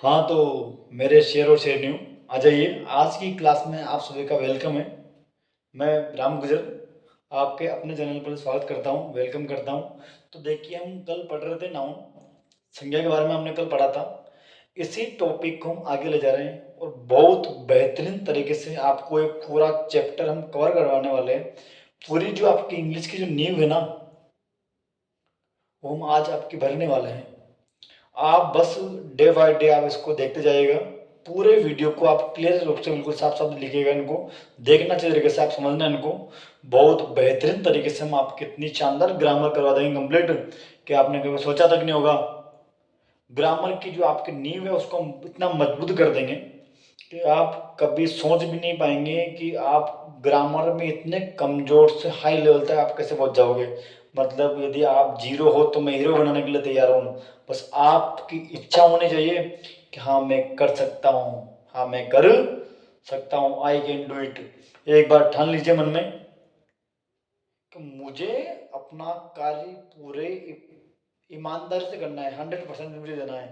हाँ, तो मेरे शेर और शेरनियों, आ जाइए। आज की क्लास में आप सभी का वेलकम है। मैं राम गुजर आपके अपने चैनल पर स्वागत करता हूँ, वेलकम करता हूँ। तो देखिए, हम कल पढ़ रहे थे नाउन, संज्ञा के बारे में हमने कल पढ़ा था। इसी टॉपिक को हम आगे ले जा रहे हैं और बहुत बेहतरीन तरीके से आपको एक पूरा चैप्टर हम कवर करवाने वाले हैं। पूरी जो आपकी इंग्लिश की जो नींव है ना, वो हम आज आपकी भरने वाले हैं। आप बस डे बाय डे आप इसको देखते जाइएगा। पूरे वीडियो को आप क्लियर रूप से बिल्कुल साफ साफ लिखिएगा। इनको देखना चाहिए तरीके से, आप समझना इनको। बहुत बेहतरीन तरीके से हम आपकी इतनी शानदार ग्रामर करवा देंगे कंप्लीट कि आपने कभी सोचा तक नहीं होगा। ग्रामर की जो आपकी नींव है उसको हम इतना मजबूत कर देंगे कि आप कभी सोच भी नहीं पाएंगे कि आप ग्रामर में इतने कमजोर से हाई लेवल तक आप कैसे पहुंच जाओगे। मतलब यदि आप जीरो हो तो मैं हीरो बनाने के लिए तैयार हूँ। बस आपकी इच्छा होनी चाहिए कि हाँ मैं कर सकता हूँ, हाँ मैं कर सकता हूँ, आई कैन डू इट। एक बार ठान लीजिए मन में कि मुझे अपना कार्य पूरे ईमानदारी से करना है, 100% मुझे देना है।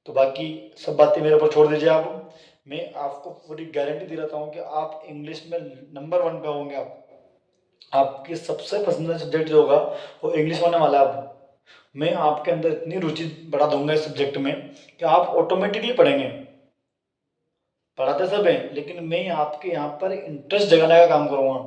तो बाकी सब बातें मेरे ऊपर छोड़ दीजिए आप। मैं आपको पूरी गारंटी दिलाता हूँ कि आप इंग्लिश में नंबर 1 पे होंगे। आप आपकी सबसे पसंदीदा सब्जेक्ट जो होगा वो इंग्लिश होने वाला है। अब मैं आपके अंदर इतनी रुचि बढ़ा दूंगा इस सब्जेक्ट में कि आप ऑटोमेटिकली पढ़ेंगे। पढ़ाते सब हैं, लेकिन मैं आपके यहाँ पर इंटरेस्ट जगाने का काम करूँगा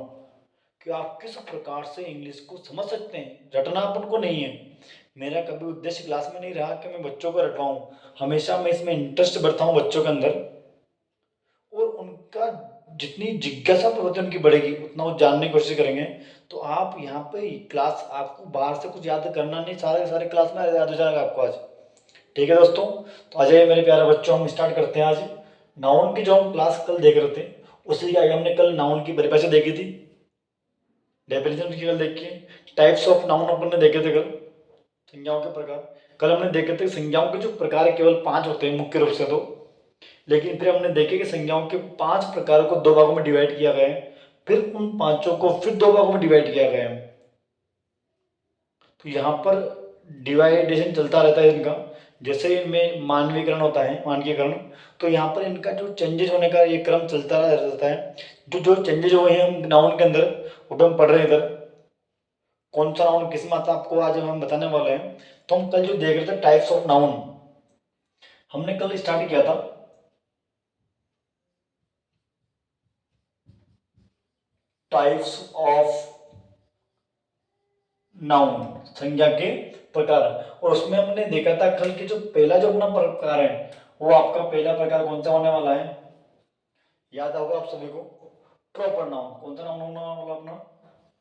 कि आप किस प्रकार से इंग्लिश को समझ सकते हैं। रटना अपन को नहीं है। मेरा कभी उद्देश्य क्लास में नहीं रहा कि मैं बच्चों को रटवाऊँ। हमेशा मैं इसमें इंटरेस्ट बढ़ता हूँ बच्चों के अंदर, और उनका जितनी जिज्ञासा प्रवृत्ति उनकी बढ़ेगी उतना वो जानने की कोशिश करेंगे। तो आप यहाँ पे क्लास, आपको बाहर से कुछ याद करना नहीं, सारे सारे क्लास में याद हो जाएगा आपको आज। ठीक है दोस्तों, तो आ जाइए मेरे प्यारे बच्चों, हम स्टार्ट करते हैं आज। नाउन की जो हम क्लास कल देख रहे थे, उसी के आगे हमने कल नाउन की परिभाषा देखी थी, डेफिनेशन की कल देखी। टाइप्स ऑफ नाउन अपन ने देखे थे कल, संज्ञाओं के प्रकार। कल हमने देखे थे संज्ञाओं के जो प्रकार केवल 5 होते हैं मुख्य रूप से। तो लेकिन फिर हमने देखे कि संज्ञाओं के 5 प्रकारों को 2 भागों में डिवाइड किया गया है। फिर उन पांचों को फिर 2 भागों में डिवाइड किया गया है। तो यहाँ पर डिवाइडेशन चलता रहता है इनका। जैसे इनमें मानवीकरण होता है, मानकीकरण, तो यहाँ पर इनका जो चेंजेस होने का ये क्रम चलता रहता है। जो जो चेंजेस हुए हैं हम नाउन के अंदर, वो तो हम पढ़ रहे हैं इधर। कौन सा नाउन किस मात्रा आपको आज हम बताने वाले हैं। तो हम कल जो देख रहे थे टाइप्स ऑफ नाउन, हमने कल स्टार्ट किया था टाइप्स ऑफ नाउन, संज्ञा के प्रकार। और उसमें हमने देखा था कल कि जो पहला जो अपना प्रकार है, वो आपका पहला प्रकार कौन सा होने वाला है, याद होगा आप सभी को। Proper noun. कौन सा नाउन होने वाला अपना?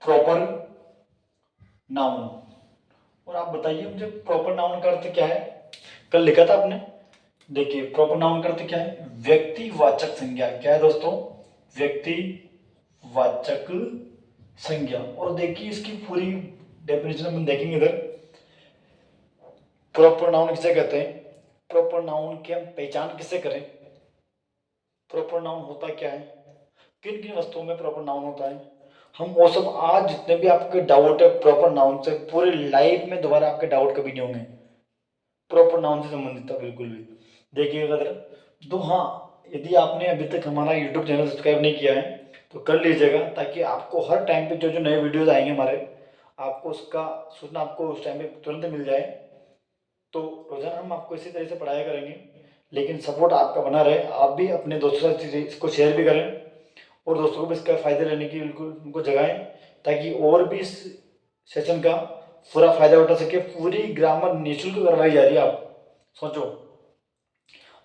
Proper noun. और आप बताइए मुझे प्रॉपर नाउन का अर्थ क्या है। कल लिखा था आपने, देखिए प्रॉपर नाउन का अर्थ क्या है, व्यक्तिवाचक संज्ञा। क्या है दोस्तों? व्यक्तिवाचक संज्ञा। और देखिए इसकी पूरी डेफिनेशन हम देखेंगे इधर। प्रॉपर नाउन किसे कहते हैं, प्रॉपर नाउन की हम पहचान किसे करें, प्रॉपर नाउन होता क्या है, किन किन वस्तुओं में प्रॉपर नाउन होता है। हम वो सब आज जितने भी आपके डाउट है प्रॉपर नाउन से, पूरे लाइफ में दोबारा आपके डाउट कभी नहीं होंगे प्रॉपर नाउन से संबंधित था बिल्कुल भी। देखिएगा अगर तो हाँ, यदि आपने अभी तक हमारा यूट्यूब चैनल सब्सक्राइब नहीं किया है तो कर लीजिएगा, ताकि आपको हर टाइम पे जो जो नए वीडियोस आएंगे हमारे, आपको उसका सूचना आपको उस टाइम पे तुरंत मिल जाए। तो रोजाना हम आपको इसी तरह से पढ़ाया करेंगे, लेकिन सपोर्ट आपका बना रहे। आप भी अपने दोस्तों से इसको शेयर भी करें और दोस्तों को भी इसका फ़ायदा लेने की बिल्कुल उनको जगाएं, ताकि और भी इस सेशन का पूरा फ़ायदा उठा सके। पूरी ग्रामर निःशुल्क करवाई जा रही है। आप सोचो,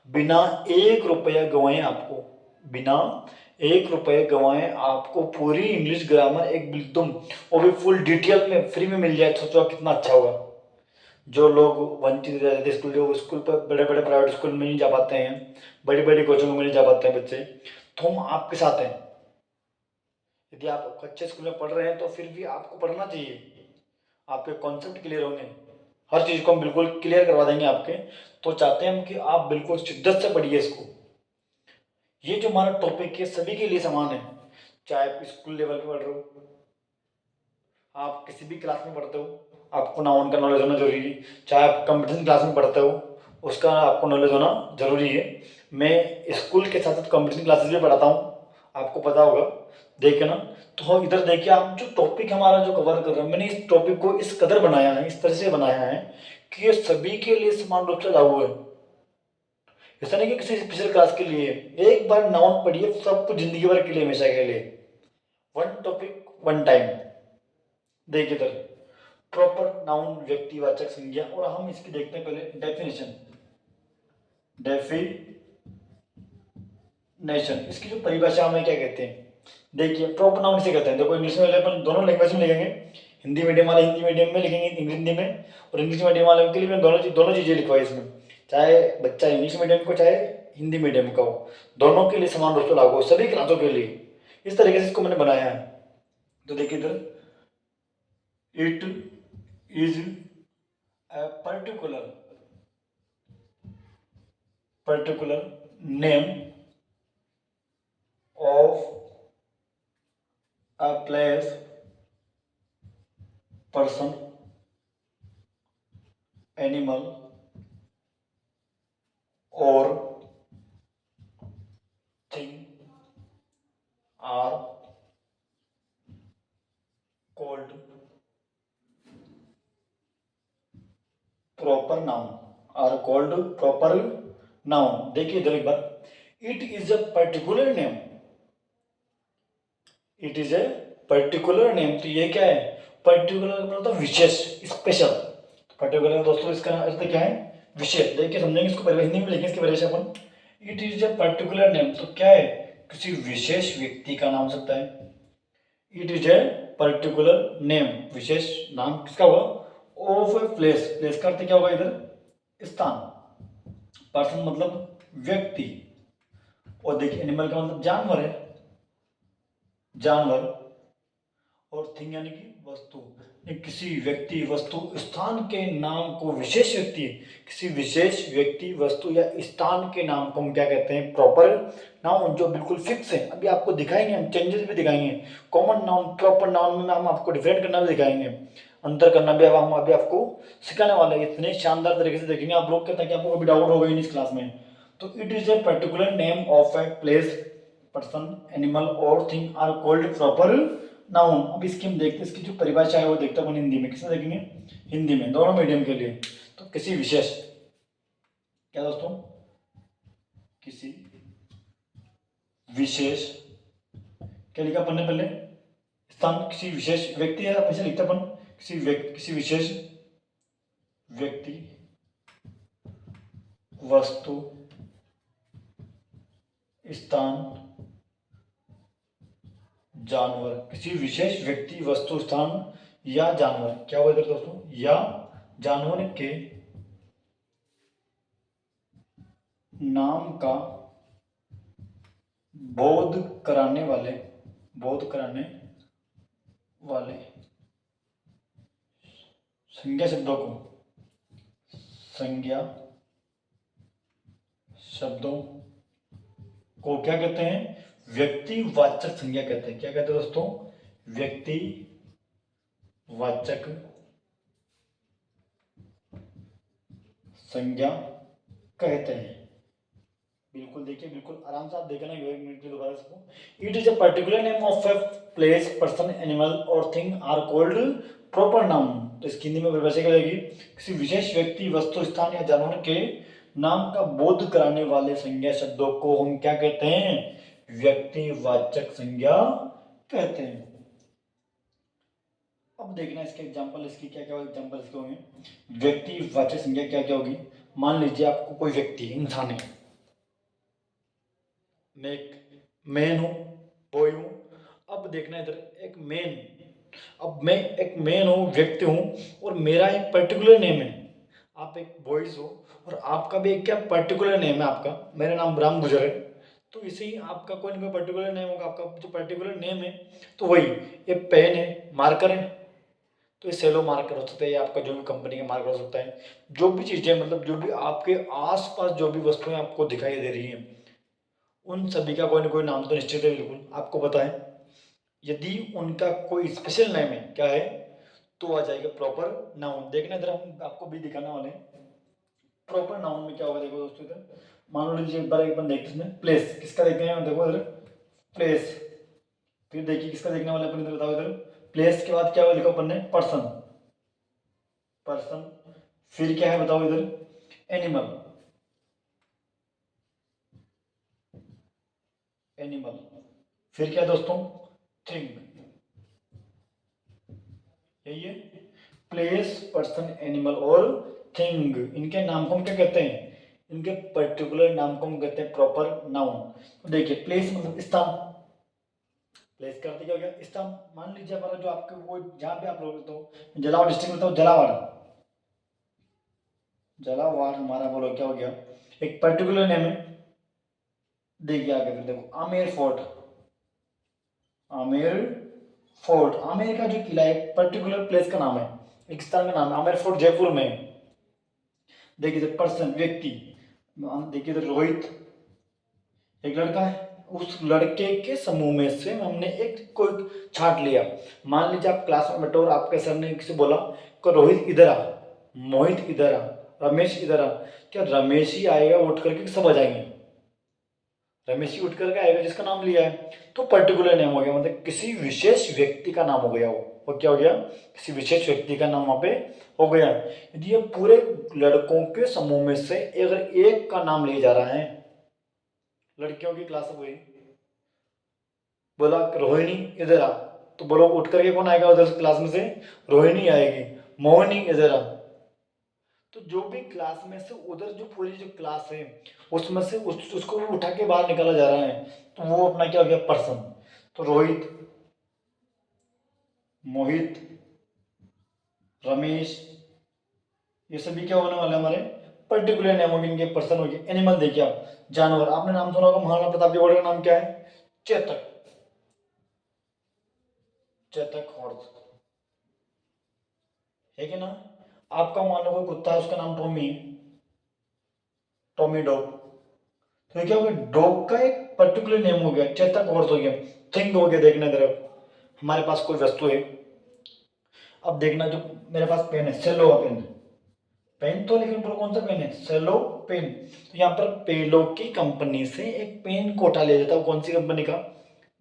बिना 1 रुपया गंवाए आपको, बिना 1 रुपये गंवाए आपको पूरी इंग्लिश ग्रामर एकदम, वो भी फुल डिटेल में फ्री में मिल जाए। सोचो कितना अच्छा होगा। जो लोग वंचित रह जाते स्कूल, जो स्कूल पर बड़े बड़े प्राइवेट स्कूल में नहीं जा पाते हैं, बड़ी बड़ी कोचिंग में नहीं जा पाते हैं बच्चे, तो हम आपके साथ हैं। यदि आप अच्छे स्कूल में पढ़ रहे हैं तो फिर भी आपको पढ़ना चाहिए। आपके कॉन्सेप्ट क्लियर होंगे, हर चीज़ को हम बिल्कुल क्लियर करवा देंगे आपके। तो चाहते हैं हम कि आप बिल्कुल शिद्दत से पढ़िए इसको। ये जो हमारा टॉपिक है सभी के लिए समान है, चाहे आप स्कूल लेवल पे पढ़ रहे हो, आप किसी भी क्लास में पढ़ते हो, आपको नाउन का नॉलेज होना जरूरी है। चाहे आप कंप्यूटर क्लास में पढ़ते हो उसका आपको नॉलेज होना ज़रूरी है। मैं स्कूल के साथ साथ कंप्यूटर क्लासेस भी पढ़ाता हूँ, आपको पता होगा, देखिए ना। तो इधर देखिए आप, जो टॉपिक हमारा जो कवर कर रहे हैं, मैंने इस टॉपिक को इस कदर बनाया है, इस तरह से बनाया है कि ये सभी के लिए समान रूप से लागू है। ऐसा नहीं कि किसी स्पेशल क्लास के लिए। एक बार नाउन पढ़िए, सबको जिंदगी भर के लिए, हमेशा के लिए। One topic one time. देखिए इधर, प्रॉपर नाउन व्यक्तिवाचक संज्ञा, और हम इसकी देखते हैं पहले डेफिनेशन। डेफिनेशन, इसकी जो परिभाषा हमें क्या कहते हैं, देखिए प्रॉपर नाउन इसे कहते हैं। देखो इंग्लिश में अपन दोनों लैंग्वेज में लिखेंगे, हिंदी मीडियम वाले हिंदी मीडियम में लिखेंगे हिंदी में, और इंग्लिश मीडियम वाले के लिए मैं दोनों चीज़ें लिखवाई इसमें। चाहे बच्चा इंग्लिश मीडियम को चाहे हिंदी मीडियम का हो, दोनों के लिए समान रूप से लागू हो, सभी क्लासों के लिए। इस तरीके से इसको मैंने बनाया है। तो देखिए इधर, it is a particular name of a place, person, animal or thing are called proper noun, are called proper noun। देखिए इधर एक बार, it is a particular name, it is a particular name, तो ये क्या है, पर्टिकुलर मतलब विशेष, special. Particular दोस्तों इसका अर्थ क्या है, विशेष। देखिए समझेंगे इसको, हिंदी में लिखेंगे इसकी परिभाषा अपन। It is a particular name, तो क्या है, किसी विशेष व्यक्ति का नाम हो सकता है। It is a particular name, विशेष नाम किसका होगा, ऑफ ए प्लेस। प्लेस का अर्थ क्या होगा इधर, स्थान। पर्सन मतलब व्यक्ति, और देखिए एनिमल का मतलब जानवर है, जानवर, और थिंग यानी कि वस्तु। किसी व्यक्ति वस्तु स्थान के नाम को विशेष व्यक्ति, किसी विशेष व्यक्ति वस्तु या स्थान के नाम को हम क्या कहते हैं, प्रॉपर नाउन, जो बिल्कुल फिक्स है। अभी आपको दिखाएंगे हम, चेंजेस भी दिखाएंगे। कॉमन नाउन, प्रॉपर नाउन में हम आपको डिफरेंट करना भी दिखाएंगे, अंतर करना भी अब हम अभी आपको सिखाने वाले हैं। इतने शानदार तरीके से देखेंगे आप लोग, कहते हैं कि आपको कभी डाउट हो गई इस क्लास में। तो it is a particular name of a place, person, animal और thing are called proper noun. अब इसकी हम देखते हैं, इसकी जो परिभाषा है वो देखते हैं हिंदी में। किसमें देखेंगे, हिंदी में, दोनों मीडियम के लिए। तो किसी विशेष, क्या दोस्तों, किसी विशेष, क्या लिखा अपन ने पहले, स्थान, किसी विशेष व्यक्ति है, हमेशा लिखते अपन किसी विशेष व्यक्ति वस्तु स्थान जानवर, किसी विशेष व्यक्ति वस्तु स्थान या जानवर, क्या हुआ इधर दोस्तों, या जानवर के नाम का बोध कराने वाले संज्ञा शब्दों को क्या कहते हैं, व्यक्तिवाचक संज्ञा कहते हैं। क्या कहते हैं दोस्तों, व्यक्तिवाचक संज्ञा कहते हैं। बिल्कुल देखिए, बिल्कुल आराम से आप देखना, एक मिनट के दोबारा इसको। It is a particular name of a place, person, animal और thing are called proper noun. तो इसकी हिंदी में परिभाषा क्या रहेगी, किसी विशेष व्यक्ति वस्तु स्थान या जानवर के नाम का बोध कराने वाले संज्ञा शब्दों को हम क्या कहते हैं, व्यक्तिवाचक संज्ञा कहते हैं। अब देखना इसके एग्जांपल, इसकी क्या क्या एग्जांपल इसके होंगे। व्यक्तिवाचक संज्ञा क्या क्या होगी, मान लीजिए आपको कोई व्यक्ति, इंसान है, मैं एक मैन हूँ, बॉय हूँ। अब देखना इधर, एक मैन, अब मैं एक मैन हूँ, व्यक्ति हूँ, और मेरा एक पर्टिकुलर नेम है। आप एक बॉयज हो और आपका भी एक क्या पर्टिकुलर नेम है आपका, मेरा नाम राम गुजर है। तो इसे ही आपका कोई ना कोई पर्टिकुलर नेम होगा, आपका जो पर्टिकुलर नेम है। तो वही, ये पेन है, मार्कर है, तो ये सेलो मार्कर हो सकता है, या आपका जो भी कंपनी का मार्कर हो सकता है। जो भी चीज़ें, मतलब जो भी आपके आसपास जो भी वस्तुएं आपको दिखाई दे रही हैं, उन सभी का कोई ना कोई नाम तो निश्चित है, बिल्कुल आपको पता है। यदि उनका कोई स्पेशल नेम है, क्या है, तो आ जाएगा प्रॉपर नाउन। देखना इधर, हम आपको भी दिखाने वाले हैं। प्रॉपर नाउन में क्या होगा देखो दोस्तों, इधर मान लीजिए एक बार एक बार देखते हैं प्लेस, किसका देखते हैं देखो इधर प्लेस। फिर देखिए किसका देखने वाले अपन इधर बताओ, इधर प्लेस के बाद क्या लिखा अपन ने, पर्सन, पर्सन। फिर क्या है बताओ इधर, एनिमल, एनिमल। फिर क्या है दोस्तों, थिंग। यही है प्लेस, पर्सन, एनिमल और थिंग। इनके नाम को हम क्या कहते हैं, इनके पर्टिकुलर नाम को हम कहते हैं प्रॉपर नाउन। तो देखिए प्लेस मतलब स्थान, प्लेस का अर्थ क्या हो गया, स्थान। मान लीजिए हमारा जो आपके वो जहाँ पे आप लोग तो जलावाड़ डिस्ट्रिक्ट में, तो जलावाड़, जलावाड़ हमारा बोलो क्या हो गया, एक पर्टिकुलर नेम है। देखिए आगे फिर देखो आमेर फोर्ट, आमेर फोर्ट, आमेर का जो किला है पर्टिकुलर प्लेस का नाम है, एक स्थान का नाम है। आमेर फोर्ट जयपुर में है। देखिए इधर पर्सन व्यक्ति, देखिए इधर रोहित एक लड़का है, उस लड़के के समूह में से हमने एक कोई छांट लिया। मान लीजिए आप क्लास में बैठे और आपके सर ने किसी बोला कि रोहित इधर आ, मोहित इधर आ, रमेश इधर आ। क्या रमेश ही आएगा उठ करके, सब आ जाएंगे? रमेश ही उठ करके आएगा जिसका नाम लिया है। तो पर्टिकुलर नेम हो गया, मतलब किसी विशेष व्यक्ति का नाम हो गया वो क्या हो गया, किसी विशेष व्यक्ति का नाम वहां पे हो गया। यदि ये पूरे लड़कों के समूह में से अगर एक का नाम लिया जा रहा है, लड़कियों की क्लास हुई, बोला रोहिणी इधर आ, तो बोलो उठ करके कौन आएगा उधर से क्लास में से, रोहिणी आएगी। मोहिनी इधर आ, तो जो भी क्लास में से उधर जो पूरी जो क्लास है उसमें से उसको उठा के बाहर निकाला जा रहा है, तो वो अपना क्या हो गया, पर्सन। तो रोहित, मोहित, रमेश, ये सभी क्या होने वाले हमारे पर्टिकुलर नेम होंगे, इनके पर्सन हो गए। एनिमल देखिए आप, जानवर, आपने नाम सुना होगा महाराणा प्रताप के घोड़े का नाम क्या है, चेतक, चेतक हॉर्स, है कि ना। आपका मान लो कोई कुत्ता है उसका नाम टॉमी है, टॉमी डॉग। तो ये क्या हो गया, डॉग का एक पर्टिकुलर नेम हो गया, चेतक हॉर्स हो गया। थिंग हो गया, देखने तरफ हमारे पास कोई वस्तु है। अब देखना जो मेरे पास पेन है, सेलो का पेन, पेन तो लेकिन पर कौन सा पेन है, सेलो पेन। तो यहाँ पर पेलो की कंपनी से एक पेन को उठा लिया जाता है, कौन सी कंपनी का,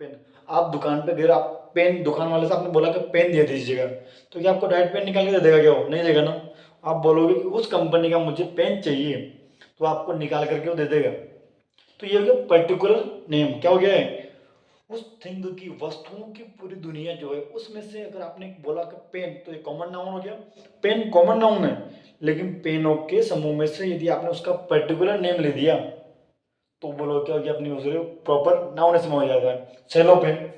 पेन। आप दुकान पे गए, आप पेन दुकान वाले से आपने बोला कि पेन दे दीजिएगा, तो क्या आपको डायरेक्ट पेन निकाल के दे देगा क्या, वो नहीं देगा ना। आप बोलोगे कि उस कंपनी का मुझे पेन चाहिए, तो आपको निकाल करके वो दे देगा। तो ये हो गया पर्टिकुलर नेम, क्या हो गया है, उस थिंग की, वस्तुओं की पूरी दुनिया जो है उसमें से अगर आपने बोला कि पेन, तो ये कॉमन नाउन हो गया। पेन कॉमन नाउन है, लेकिन पेनों के समूह में से यदि आपने उसका पर्टिकुलर नेम ले दिया, तो बोलो क्या हो गया, अपनी दूसरे प्रॉपर नाउन से हो जाता है। सेलो पेन,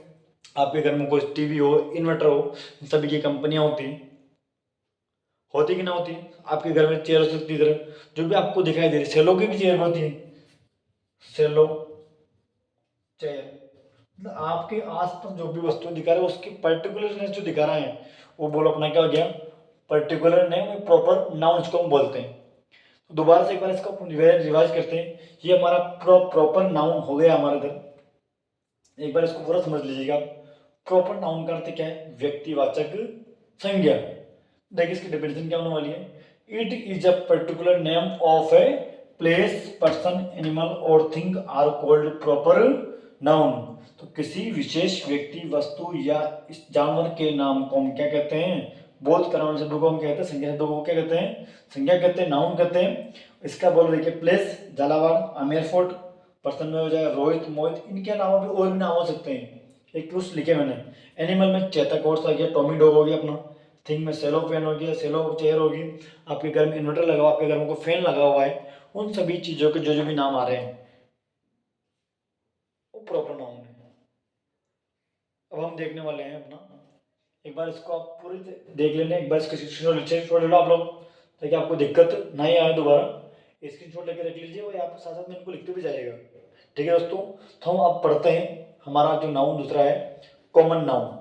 आपके घर में कोई टीवी हो, इन्वर्टर हो, सभी की कंपनियां होती, होती कि ना होती। आपके घर में चेयर हो सकती है, इधर जो भी आपको दिखाई दे रही, सेलो की भी चेयर होती है, सेलो चेयर। मतलब आपके आसपास जो भी वस्तु दिखा रहा है उसकी पर्टिकुलरनेस जो दिखा रहा है, वो बोलो अपना क्या हो गया, पर्टिकुलर नेम, प्रॉपर नाउन इसको हम बोलते हैं। तो दोबारा से एक बार इसका रिवाइज करते हैं। ये हमारा प्रॉपर नाउन हो गया हमारे इधर, एक बार इसको पूरा समझ लीजिएगा। प्रॉपर नाउन का अर्थ क्या है, व्यक्तिवाचक संज्ञा। देखिए इसकी डेफिनेशन क्या होने वाली है, it is a particular name of a place, person, animal और thing are called proper noun. तो किसी विशेष व्यक्ति, वस्तु या इस जानवर के नाम को हम क्या कहते हैं, बोध कराने शब्दों को हम कहते हैं, संज्ञा शब्दों को क्या कहते हैं, संज्ञा कहते हैं, नाउन कहते हैं। इसका बोल देखिए place Jhalawar, Amer fort, person में हो जाएगा रोहित, मोहित, इनके अलावा भी और भी नाम हो सकते हैं, एक क्लूस लिखे मैंने। एनिमल में चेतक हॉर्स आ गया, टॉमी डॉग हो गया अपना, थिंग में सेलो पेन हो गया, सेलो चेयर होगी, आपके घर में इन्वर्टर लगा हुआ, आपके घर में कोई फैन लगा हुआ है, उन सभी चीज़ों के जो जो भी नाम आ रहे हैं वो प्रॉपर नाउन है। अब हम देखने वाले हैं अपना, एक बार इसको आप पूरी देख लेना, एक बार इसका स्क्रीनशॉट ले लो आप लोग, ताकि आपको दिक्कत नहीं आए दोबारा। स्क्रीनशॉट लेके रख लीजिए और आप साथ साथ में इनको लिखते भी जाइएगा। ठीक है दोस्तों, तो हम अब पढ़ते हैं हमारा जो नाउन दूसरा है, कॉमन नाउन।